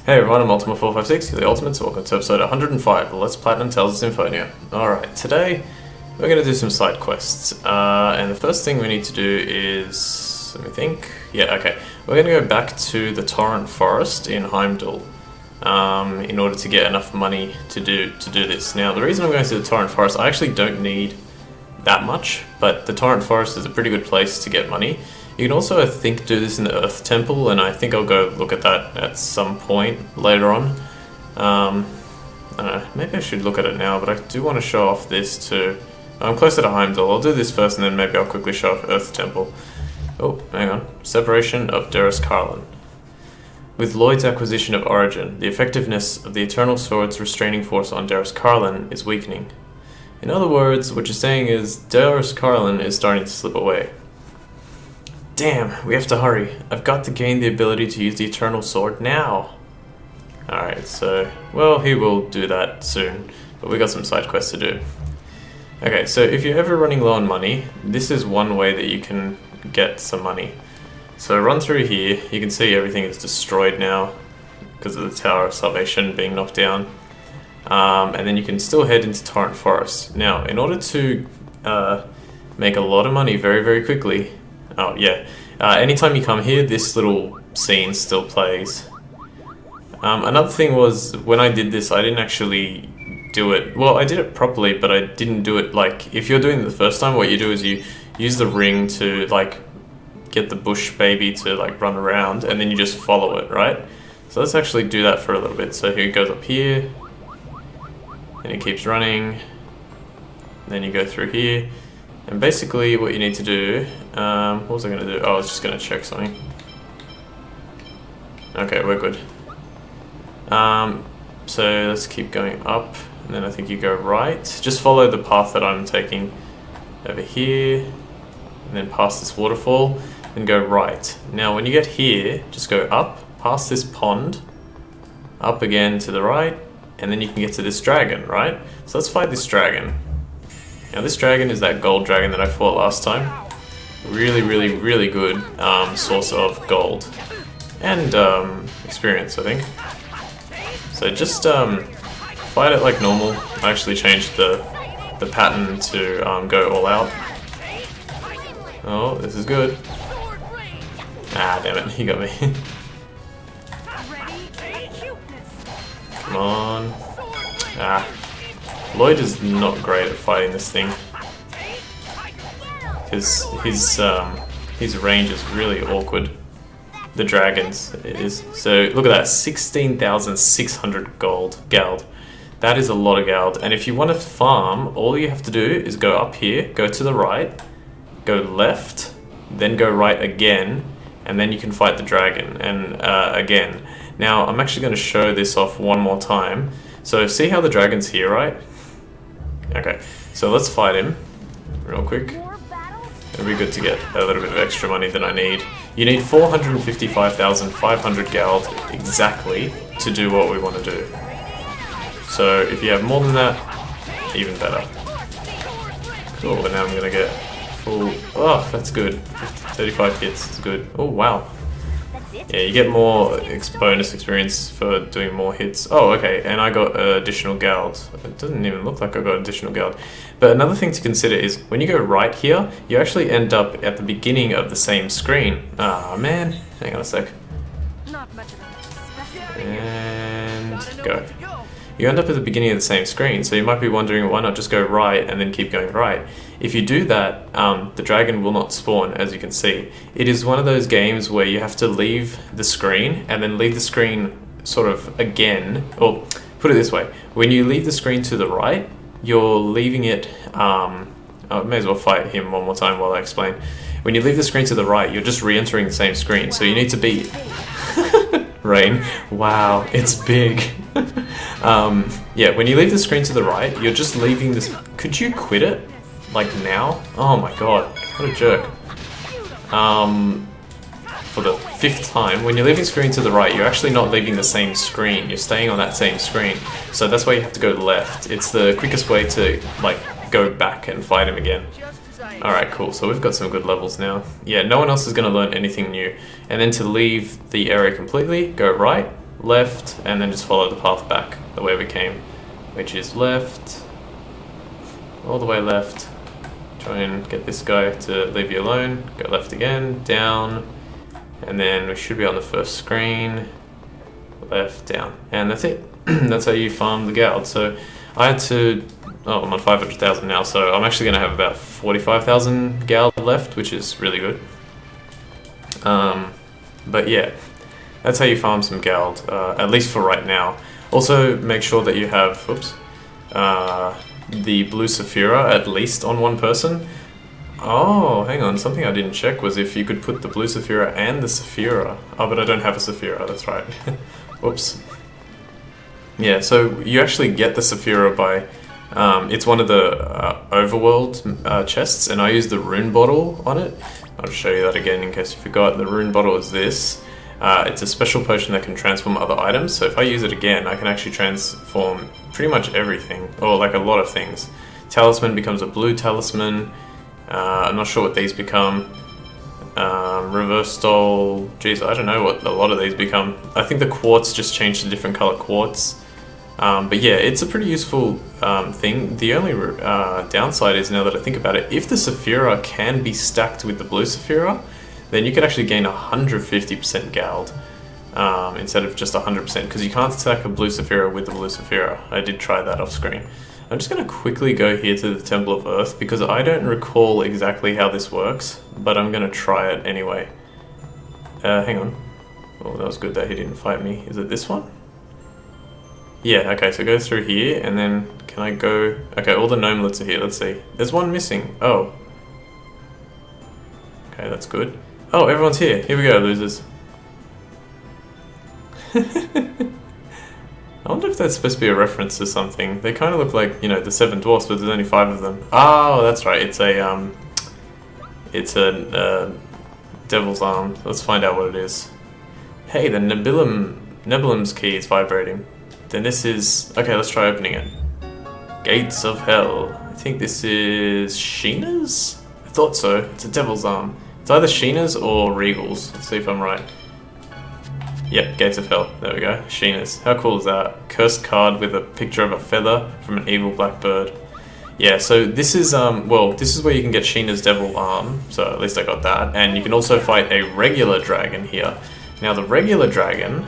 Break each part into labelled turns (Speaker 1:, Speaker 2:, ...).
Speaker 1: Hey everyone, I'm Ultima456, you're the Ultimates, welcome to episode 105 of Let's Platinum Tales of Symphonia. Alright, today we're going to do some side quests, and the first thing we need to do is, let me think, we're going to go back to the Torrent Forest in Heimdall, in order to get enough money to do this. Now, the reason I'm going to the Torrent Forest, I actually don't need that much, but the Torrent Forest is a pretty good place to get money. You can also, I think, do this in the Earth Temple, and I think I'll go look at that at some point later on. I don't know, maybe I should look at it now, but I do want to show off this too. I'm closer to Heimdall. I'll do this first, and then maybe I'll quickly show off Earth Temple. Oh, hang on. Separation of Derris Carlin. With Lloyd's acquisition of Origin, the effectiveness of the Eternal Sword's restraining force on Derris Carlin is weakening. In other words, what you're saying is Derris Carlin is starting to slip away. Damn, we have to hurry. I've got to gain the ability to use the Eternal Sword now. Alright, so, well, he will do that soon, but we got some side quests to do. Okay, so if you're ever running low on money, this is one way that you can get some money. So run through here, you can see everything is destroyed now because of the Tower of Salvation being knocked down. And then you can still head into Torrent Forest. Now, in order to make a lot of money very, very quickly, anytime you come here, this little scene still plays. Another thing was, when I did this, I didn't actually do it. Well, I did it properly, but I didn't do it like, if you're doing it the first time, what you do is you use the ring to like get the bush baby to like run around, and then you just follow it, right? So let's actually do that for a little bit. So here it goes up here, and it keeps running, then you go through here. And basically what you need to do, what was I going to do? Oh, I was just going to check something. Okay, we're good. So let's keep going up, and then I think you go right. Just follow the path that I'm taking over here, and then past this waterfall, and go right. Now when you get here, just go up, past this pond, up again to the right, and then you can get to this dragon, right? So let's fight this dragon. Now this dragon is that gold dragon that I fought last time. Really, really, really good source of gold. And experience, I think. So just fight it like normal. I actually changed the pattern to go all out. Oh, this is good. Ah, damn it, he got me. Come on. Ah. Lloyd is not great at fighting this thing. His range is really awkward. The dragons is. So look at that, 16,600 gald. That is a lot of gald. And if you want to farm, all you have to do is go up here, go to the right, go left, then go right again, and then you can fight the dragon. And again. Now I'm actually going to show this off one more time. So see how the dragon's here, right? Okay, so let's fight him real quick. It'll be good to get a little bit of extra money than I need. You need 455,500 gald exactly to do what we want to do. So if you have more than that, even better. Cool, and now I'm gonna get full. Oh, that's good. 35 hits is good. Oh wow. Yeah, you get more bonus experience for doing more hits. Oh, okay, and I got additional gald. It doesn't even look like I got additional gald. But another thing to consider is, when you go right here, you actually end up at the beginning of the same screen. Ah, man. Hang on a sec. And go. You end up at the beginning of the same screen, so you might be wondering, why not just go right and then keep going right? If you do that, the dragon will not spawn, as you can see. It is one of those games where you have to leave the screen, and then leave the screen sort of again, or put it this way, when you leave the screen to the right, you're leaving it, I may as well fight him one more time while I explain. When you leave the screen to the right, you're just re-entering the same screen, so you need to be... Rain. Wow, it's big. Yeah, when you leave the screen to the right, you're just leaving this... Could you quit it? Like now? Oh my god, what a jerk. For the 5th time, when you're leaving the screen to the right, you're actually not leaving the same screen. You're staying on that same screen. So that's why you have to go left. It's the quickest way to, like, go back and fight him again. Alright, cool. So we've got some good levels now. Yeah, no one else is going to learn anything new. And then to leave the area completely, go right, left, and then just follow the path back the way we came, which is left, all the way left. Try and get this guy to leave you alone. Go left again, down, and then we should be on the first screen. Left, down, and that's it. That's how you farm the Gald. So I had to, oh, I'm on 500,000 now, so I'm actually going to have about 45,000 Gald left, which is really good. But yeah, that's how you farm some Gald, at least for right now. Also, make sure that you have, oops, the blue Saphira at least on one person. Oh, hang on, something I didn't check was if you could put the blue Saphira and the Saphira. Oh, but I don't have a Saphira, that's right. Whoops. Yeah, so you actually get the Saphira by, it's one of the overworld chests, and I use the rune bottle on it. I'll just show you that again in case you forgot. The rune bottle is this. It's a special potion that can transform other items, so if I use it again, I can actually transform pretty much everything, or like a lot of things. Talisman becomes a blue talisman. I'm not sure what these become. Reverse stole, geez, I don't know what a lot of these become. I think the quartz just changed to different color quartz. But yeah, it's a pretty useful thing. The only downside is, now that I think about it, if the Saphira can be stacked with the blue Saphira, then you could actually gain 150% Gald instead of just 100%, because you can't stack a blue Saphira with the blue Saphira. I did try that off screen. I'm just going to quickly go here to the Temple of Earth, because I don't recall exactly how this works, but I'm going to try it anyway. Hang on. Oh, that was good that he didn't fight me. Is it this one? Yeah, okay, so go through here, and then can I go... Okay, all the gnomelets are here, let's see. There's one missing. Oh. Okay, that's good. Oh, everyone's here. Here we go, losers. I wonder if that's supposed to be a reference to something. They kind of look like, you know, the Seven Dwarfs, but there's only 5 of them. Oh, that's right. It's a devil's arm. Let's find out what it is. Hey, the Nebulum's key is vibrating. Then this is... Okay, let's try opening it. Gates of Hell. I think this is Sheena's? I thought so. It's a devil's arm. It's either Sheena's or Regal's. Let's see if I'm right. Yep, Gates of Hell. There we go. Sheena's. How cool is that? Cursed card with a picture of a feather from an evil black bird. Yeah, so this is, well, this is where you can get Sheena's devil arm. So at least I got that. And you can also fight a regular dragon here. Now the regular dragon,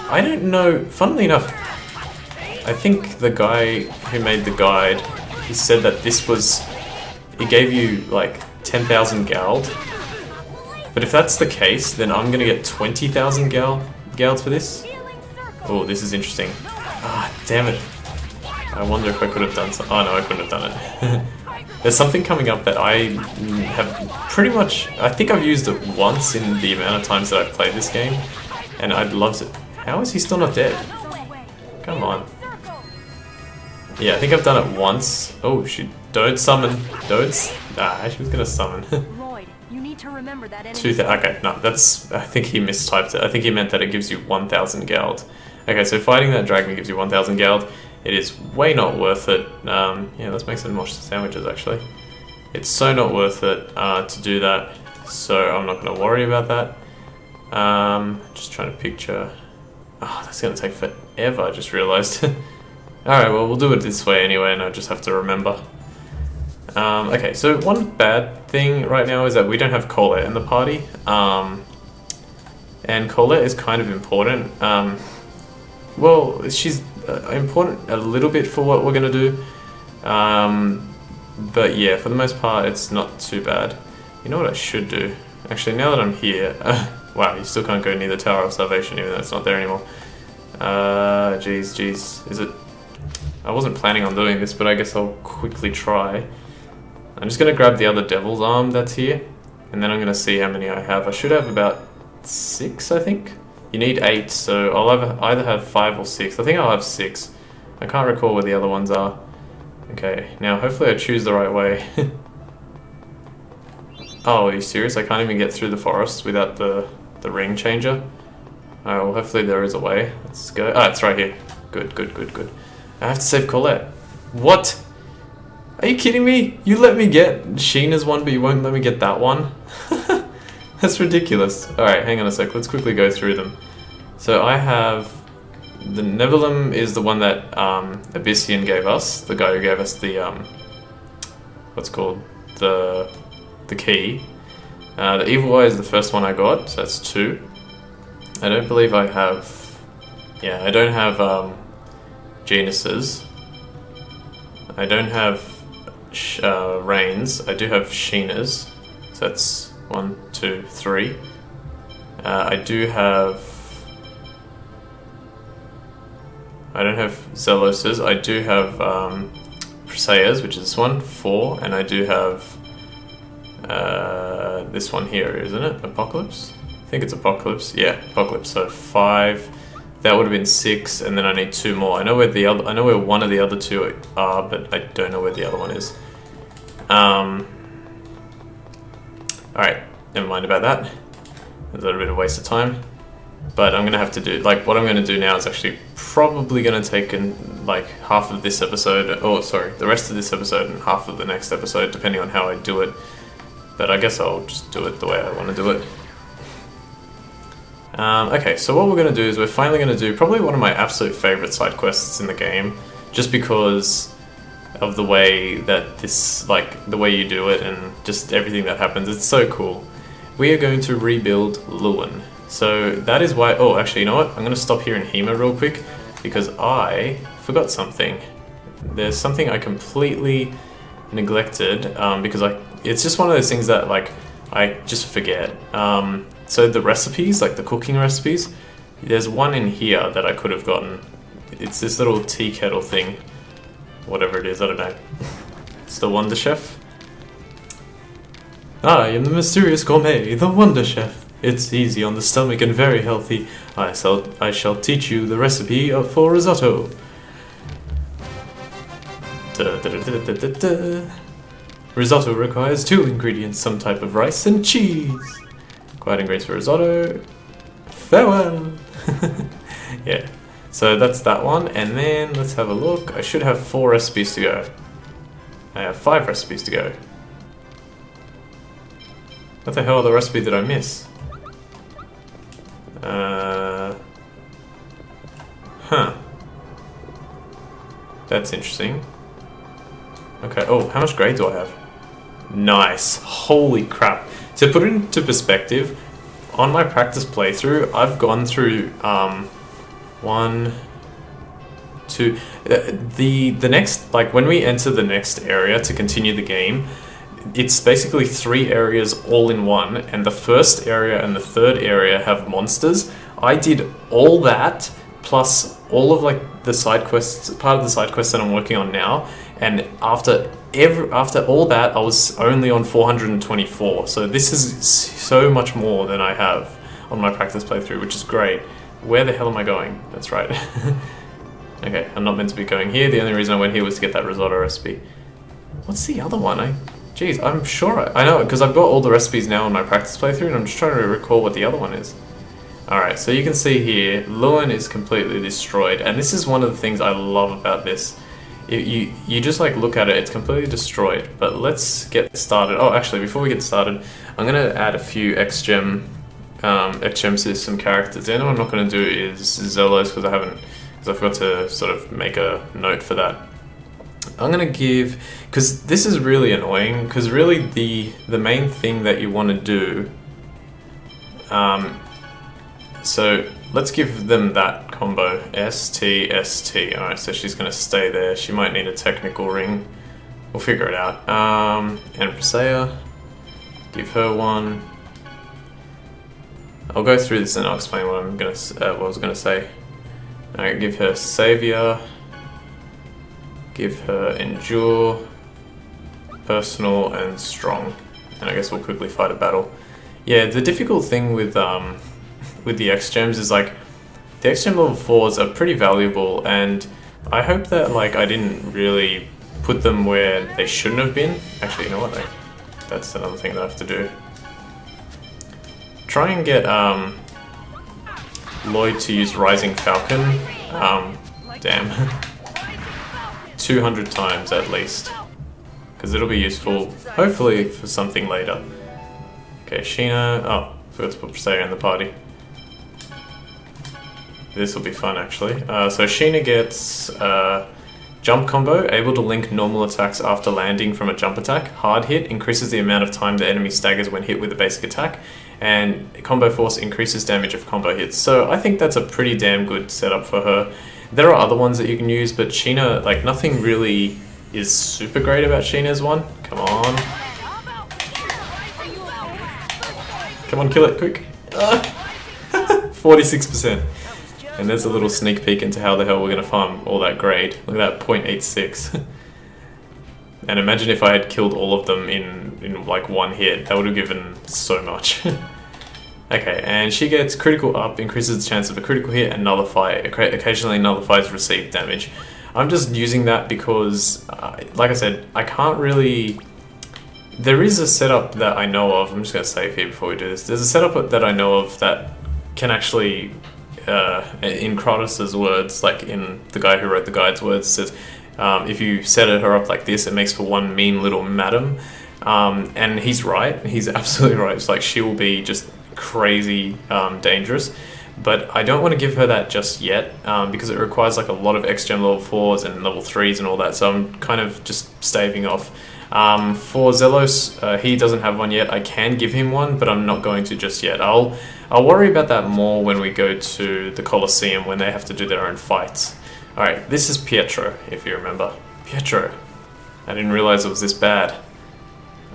Speaker 1: I don't know, funnily enough, I think the guy who made the guide, he said that this was, it gave you like 10,000 Gald. But if that's the case, then I'm gonna get 20,000 Galds for this. Oh, this is interesting. Ah, damn it. I wonder if I could have done some... Oh no, I couldn't have done it. There's something coming up that I have pretty much... I think I've used it once in the amount of times that I've played this game. And I'd love to... How is he still not dead? Come on. Yeah, I think I've done it once. Oh, don't summon. Ah, she was gonna summon.
Speaker 2: You need to remember that
Speaker 1: okay, no, that's... I think he mistyped it. I think he meant that it gives you 1,000 Gald. Okay, so fighting that dragon gives you 1,000 Gald. It is way not worth it. Yeah, let's make some more sandwiches, actually. It's so not worth it to do that, so I'm not going to worry about that. Just trying to picture... Oh, that's going to take forever, I just realised. Alright, well, we'll do it this way anyway, and I just have to remember. Okay, so one bad thing right now is that we don't have Colette in the party, and Colette is kind of important. Well, she's important a little bit for what we're going to do, but yeah, for the most part, it's not too bad. You know what I should do? Actually, now that I'm here, wow, you still can't go near the Tower of Salvation even though it's not there anymore. Jeez, is it... I wasn't planning on doing this, but I guess I'll quickly try. I'm just going to grab the other devil's arm that's here, and then I'm going to see how many I have. I should have about 6, I think. You need 8, so I'll either have 5 or 6. I think I'll have 6. I can't recall where the other ones are. Okay, now hopefully I choose the right way. Oh, are you serious? I can't even get through the forest without the ring changer? Alright, well hopefully there is a way. Let's go. Ah, it's right here. Good. I have to save Colette. What? Are you kidding me? You let me get Sheena's one, but you won't let me get that one? That's ridiculous. Alright, hang on a sec. Let's quickly go through them. So I have the Nebulum is the one that Abyssian gave us, the guy who gave us the what's called the key. The Evil Eye is the first one I got, so that's 2. I don't believe I have. Yeah, I don't have Genuses. I don't have Rains. I do have Sheenas, so that's 1, 2, 3. I do have. I don't have Zeloses. I do have Presayas, which is this one, 4, and I do have this one here, isn't it? Apocalypse? I think it's Apocalypse. Yeah, Apocalypse. So 5. That would have been 6, and then I need 2 more. I know where the other. I know where one of the other 2 are, but I don't know where the other one is. All right, never mind about that. It's a little bit of a waste of time. But I'm gonna have to do, like, what I'm gonna do now is actually probably gonna take like half of this episode, oh sorry, the rest of this episode and half of the next episode, depending on how I do it. But I guess I'll just do it the way I want to do it. Okay, so what we're gonna do is we're finally gonna do probably one of my absolute favorite side quests in the game, just because of the way that this, like, the way you do it and just everything that happens. It's so cool. We are going to rebuild Lewin. So that is why. Oh, actually, you know what? I'm going to stop here in Hema real quick because I forgot something. There's something I completely neglected because it's just one of those things that, like, I just forget. So the recipes, like the cooking recipes, there's one in here that I could have gotten. It's this little tea kettle thing, whatever it is. I don't know. It's the Wonder Chef. I am the mysterious gourmet, the Wonder Chef. It's easy on the stomach and very healthy. I shall teach you the recipe for risotto. Risotto requires 2 ingredients, some type of rice and cheese. Required ingredients for risotto. Farewell. Yeah, so that's that one. And then let's have a look. I should have 4 recipes to go. I have 5 recipes to go. What the hell other recipe did I miss? Huh. That's interesting. Okay, oh, how much grade do I have? Nice. Holy crap. To put it into perspective, on my practice playthrough, I've gone through 1, 2... The next, like, when we enter the next area to continue the game, it's basically 3 areas all in one, and the first area and the third area have monsters. I did all that, plus all of, like, the side quests, part of the side quests that I'm working on now, and after all that, I was only on 424, so this is so much more than I have on my practice playthrough, which is great. Where the hell am I going? That's right. Okay, I'm not meant to be going here. The only reason I went here was to get that risotto recipe. What's the other one? Jeez, I'm sure I know it, because I've got all the recipes now in my practice playthrough, and I'm just trying to recall what the other one is. Alright, so you can see here, Lewin is completely destroyed, and this is one of the things I love about this. You just, like, look at it, it's completely destroyed. But let's get started. Oh, actually, before we get started, I'm going to add a few XGEMs to some characters. The only one I'm not going to do is Zelos, because I forgot to sort of make a note for that. I'm going to give, because this is really annoying, because really the main thing that you want to do, so let's give them that combo, ST, ST. Alright, so she's going to stay there. She might need a technical ring. We'll figure it out. And Presea, give her one. I'll go through this and I'll explain what I was going to say. Alright, give her Savior. Give her Endure, Personal, and Strong. And I guess we'll quickly fight a battle. Yeah, the difficult thing with the XGEMs is, like, the XGEM level 4s are pretty valuable, and I hope that, like, I didn't really put them where they shouldn't have been. Actually, you know what? That's another thing that I have to do. Try and get Lloyd to use Rising Falcon. Damn. 200 times at least, because it'll be useful, hopefully, for something later. Okay, Sheena. Oh, forgot to put Presea in the party. This will be fun actually. So Sheena gets jump combo, able to link normal attacks after landing from a jump attack. Hard hit increases the amount of time the enemy staggers when hit with a basic attack. And combo force increases damage of combo hits. So I think that's a pretty damn good setup for her. There are other ones that you can use, but Sheena, like nothing really is super great about Sheena's one. Come on. Come on, kill it, quick. 46%. And there's a little sneak peek into how the hell we're going to farm all that grade. Look at that, 0.86. And imagine if I had killed all of them in like one hit. That would have given so much. Okay, and she gets critical up, increases the chance of a critical hit, and nullify. Occasionally nullifies received damage. I'm just using that because, like I said, I can't really... There is a setup that I know of, I'm just going to save here before we do this. There's a setup that I know of that can actually, in Kratos' words, like in the guy who wrote the guide's words, says, if you set her up like this, it makes for one mean little madam. And he's right, he's absolutely right. It's like she will be just crazy dangerous. But I don't want to give her that just yet, because it requires like a lot of XGem level 4s and level 3s and all that, so I'm kind of just staving off. For Zelos, he doesn't have one yet. I can give him one, but I'm not going to just yet. I'll worry about that more when we go to the Colosseum, when they have to do their own fights. Alright, this is Pietro, if you remember. Pietro. I didn't realize it was this bad.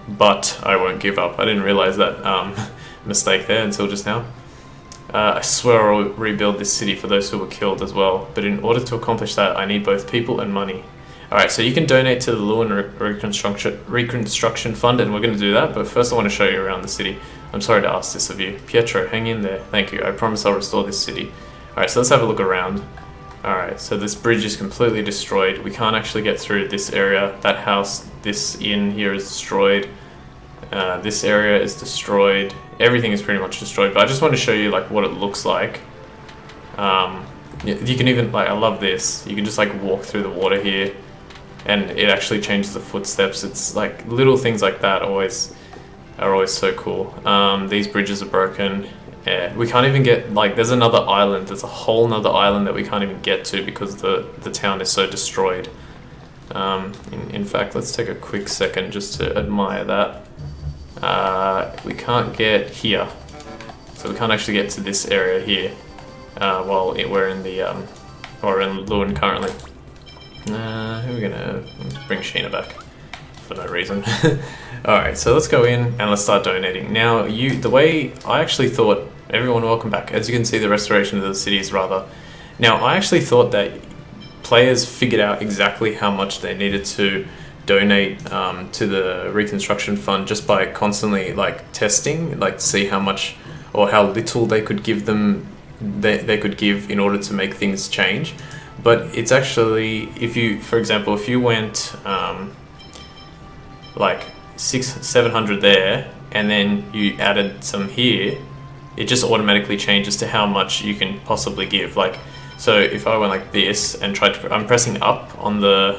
Speaker 1: But I won't give up. I didn't realize that mistake there until just now. I swear I'll rebuild this city for those who were killed as well, but in order to accomplish that, I need both people and money. Alright, so you can donate to the Lewin Reconstruction Fund, and we're going to do that, but first I want to show you around the city. I'm sorry to ask this of you. Pietro, hang in there. Thank you. I promise I'll restore this city. Alright, so let's have a look around. Alright, so this bridge is completely destroyed. We can't actually get through this area. That house, this inn here is destroyed. This area is destroyed. Everything is pretty much destroyed, but I just want to show you like what it looks like. You can even, like, I love this. You can just like walk through the water here, and it actually changes the footsteps. It's like little things like that are always so cool. These bridges are broken. Yeah, we can't even get, like, there's another island. There's a whole nother island that we can't even get to because the town is so destroyed. In fact, let's take a quick second just to admire that. We can't get here, so we can't actually get to this area here while we're in the or in Lewin currently. Who are we gonna bring Sheena back for no reason? Alright, so let's go in and let's start donating. Now, the way I actually thought, everyone welcome back. As you can see, the restoration of the city is rather... Now, I actually thought that players figured out exactly how much they needed to donate to the Reconstruction Fund just by constantly like testing, like to see how much or how little they could give them, they could give in order to make things change. But it's actually, if you, for example, if you went like 600-700 there, and then you added some here, it just automatically changes to how much you can possibly give. Like, so if I went like this and tried to, I'm pressing up on the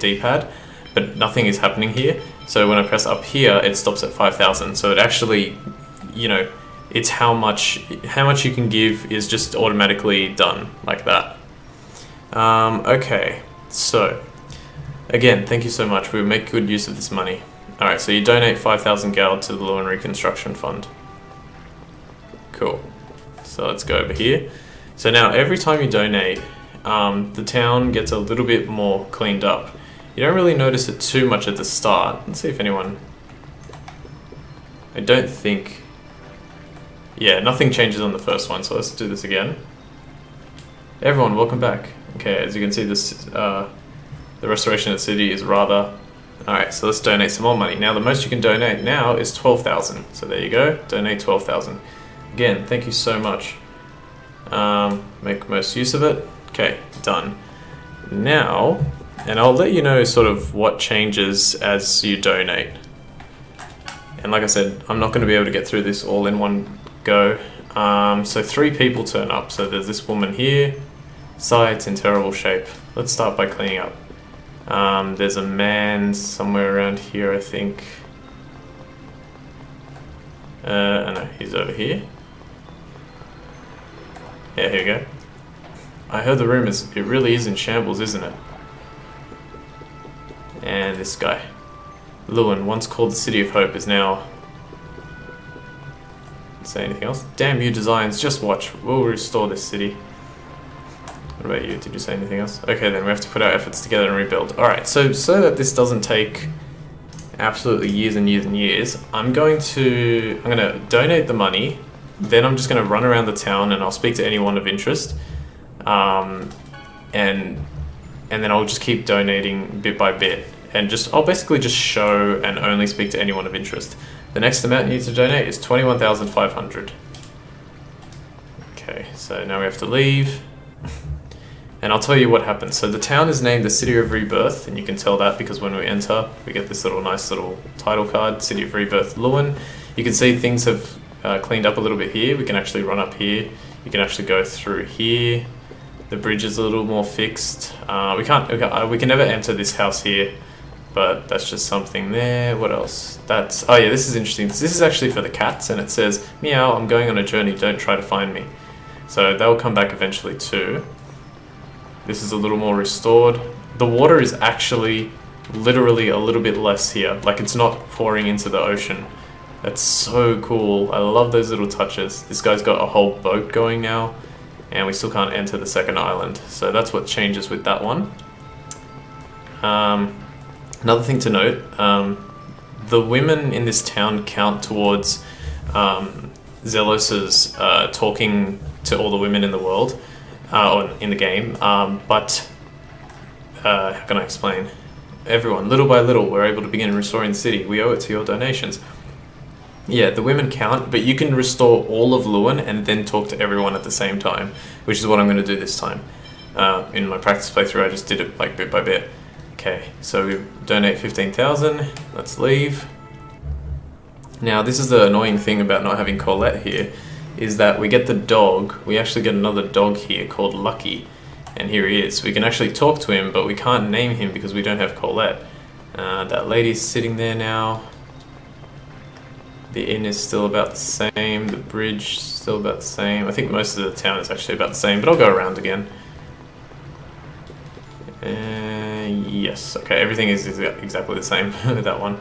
Speaker 1: D-pad, but nothing is happening here. So when I press up here, it stops at 5,000. So it actually, you know, it's how much you can give is just automatically done like that. Okay, so again, thank you so much. We make good use of this money. Alright, so you donate 5,000 gold to the Lewin Reconstruction Fund. Cool. So let's go over here. So now every time you donate, the town gets a little bit more cleaned up. You don't really notice it too much at the start. Let's see if anyone... I don't think... Yeah, nothing changes on the first one, so let's do this again. Everyone, welcome back. Okay, as you can see, this the restoration of the city is rather... Alright, so let's donate some more money. Now, the most you can donate now is 12,000. So there you go, donate 12,000. Again, thank you so much. Make most use of it. Okay, done. Now, and I'll let you know sort of what changes as you donate. And like I said, I'm not going to be able to get through this all in one go. So 3 people turn up. So there's this woman here. Site's in terrible shape. Let's start by cleaning up. There's a man somewhere around here, I think. No, he's over here. Yeah, here we go. I heard the rumors. It really is in shambles, isn't it? And this guy. Lewin, once called the City of Hope, is now... Say anything else? Damn you designs, just watch. We'll restore this city. What about you? Did you say anything else? Okay, then we have to put our efforts together and rebuild. Alright, so that this doesn't take absolutely years and years and years, I'm gonna donate the money, then I'm just gonna run around the town and I'll speak to anyone of interest. And then I'll just keep donating bit by bit. And I'll basically just show and only speak to anyone of interest. The next amount you need to donate is 21,500. Okay, so now we have to leave. And I'll tell you what happens. So the town is named the City of Rebirth, and you can tell that because when we enter, we get this nice little title card, City of Rebirth Lewin. You can see things have cleaned up a little bit here. We can actually run up here. You can actually go through here. The bridge is a little more fixed. We can never enter this house here, but that's just something there. What else? Oh yeah, this is interesting. This is actually for the cats, and it says, "Meow, I'm going on a journey, don't try to find me." So they'll come back eventually too. This is a little more restored. The water is actually literally a little bit less here. Like, it's not pouring into the ocean. That's so cool. I love those little touches. This guy's got a whole boat going now, and we still can't enter the second island. So that's what changes with that one. Another thing to note, the women in this town count towards Zelos's talking to all the women in the world, or in the game, but how can I explain? Everyone, little by little, we're able to begin restoring the city. We owe it to your donations. Yeah, the women count, but you can restore all of Lewin and then talk to everyone at the same time, which is what I'm going to do this time. In my practice playthrough, I just did it like bit by bit. Okay, so we donate 15,000. Let's leave. Now, this is the annoying thing about not having Colette here, is that we get the dog. We actually get another dog here called Lucky, and here he is. We can actually talk to him, but we can't name him because we don't have Colette. That lady's sitting there now. The inn is still about the same. The bridge still about the same. I think most of the town is actually about the same, but I'll go around again. Yes, okay, everything is exactly the same with that one.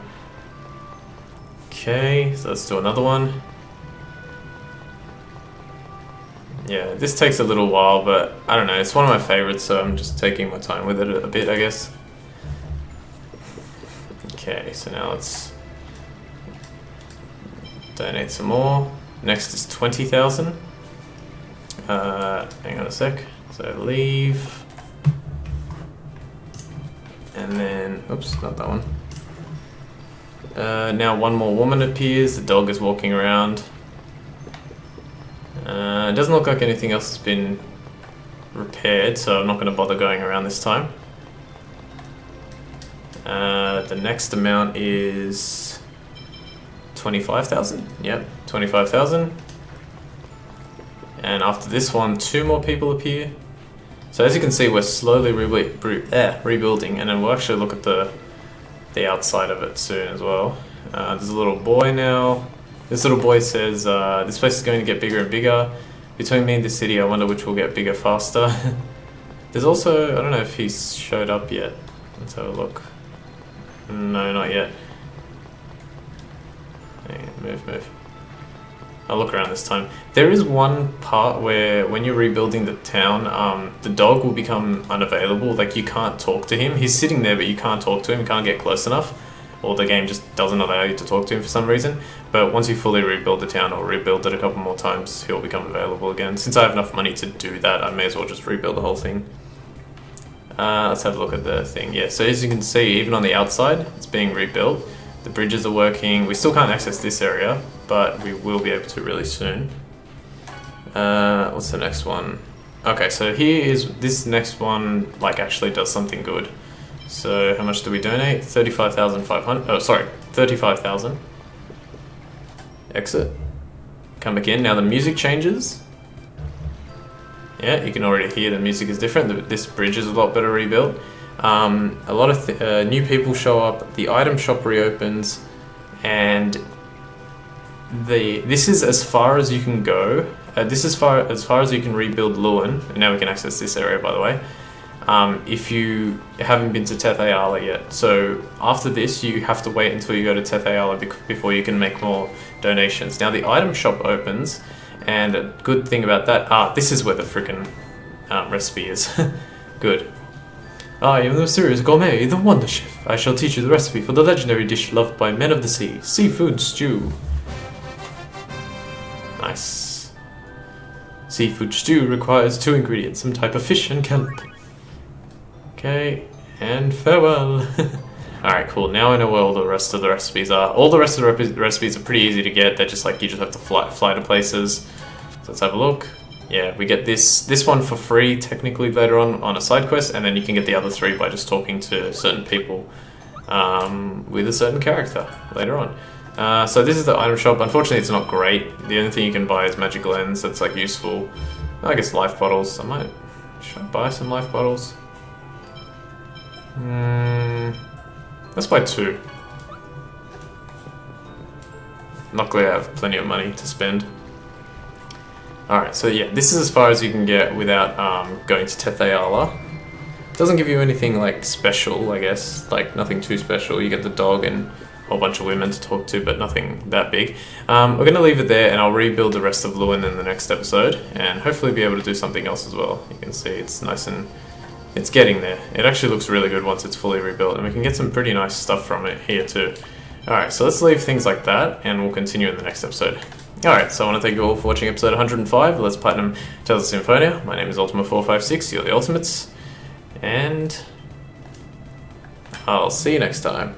Speaker 1: Okay, so let's do another one. Yeah, this takes a little while, but I don't know, it's one of my favorites, so I'm just taking my time with it a bit, I guess. Okay, so now let's donate some more. Next is 20,000. Hang on a sec. So leave. And then, oops, not that one. Now one more woman appears. The dog is walking around. It doesn't look like anything else has been repaired, so I'm not going to bother going around this time. The next amount is 25,000. Yep, 25,000. And after this one, 2 more people appear. So as you can see, we're slowly rebuilding, and then we'll actually look at the outside of it soon as well. There's a little boy now. This little boy says, this place is going to get bigger and bigger. Between me and the city, I wonder which will get bigger faster. There's also, I don't know if he's showed up yet. Let's have a look. No, not yet. Hang on, move. I'll look around this time. There is one part where when you're rebuilding the town, the dog will become unavailable. Like, you can't talk to him. He's sitting there, but you can't talk to him. You can't get close enough. Or the game just doesn't allow you to talk to him for some reason. But once you fully rebuild the town or rebuild it a couple more times, he'll become available again. Since I have enough money to do that, I may as well just rebuild the whole thing. Let's have a look at the thing. Yeah, so as you can see, even on the outside, it's being rebuilt. The bridges are working. We still can't access this area, but we will be able to really soon. What's the next one? Okay, so here is this next one, like, actually does something good. So how much do we donate? 35,500. Oh, sorry, 35,000. Exit. Come back in. Now the music changes. Yeah, you can already hear the music is different. This bridge is a lot better rebuilt. A lot of new people show up. The item shop reopens, and this is as far as you can go this is as far as you can rebuild Lewin, and now we can access this area, by the way. If you haven't been to Teth Ayala yet. So after this, you have to wait until you go to Teth Ayala before you can make more donations. Now the item shop opens, and a good thing about that, this is where the freaking recipe is. Good. I am the mysterious gourmet, the Wonder Chef. I shall teach you the recipe for the legendary dish loved by men of the sea, seafood stew. Nice. Seafood stew requires 2 ingredients, some type of fish and kelp. Okay, and farewell. Alright, cool. Now I know where all the rest of the recipes are. All the rest of the recipes are pretty easy to get. They're just like, you just have to fly to places. So let's have a look. Yeah, we get this one for free, technically, later on a side quest, and then you can get the other 3 by just talking to certain people with a certain character later on. So this is the item shop. Unfortunately, it's not great. The only thing you can buy is magic lens. That's like useful. I guess life bottles. Should I buy some life bottles? Let's buy 2. Luckily, I have plenty of money to spend. Alright, so yeah, this is as far as you can get without going to Teth Ayala. Doesn't give you anything like special, I guess, like nothing too special. You get the dog and a whole bunch of women to talk to, but nothing that big. We're going to leave it there, and I'll rebuild the rest of Lewin in the next episode, and hopefully be able to do something else as well. You can see it's nice and it's getting there. It actually looks really good once it's fully rebuilt, and we can get some pretty nice stuff from it here too. Alright, so let's leave things like that, and we'll continue in the next episode. Alright, so I want to thank you all for watching episode 105 of Let's Platinum Tales of Symphonia. My name is Ultima456, you're the Ultimates, and I'll see you next time.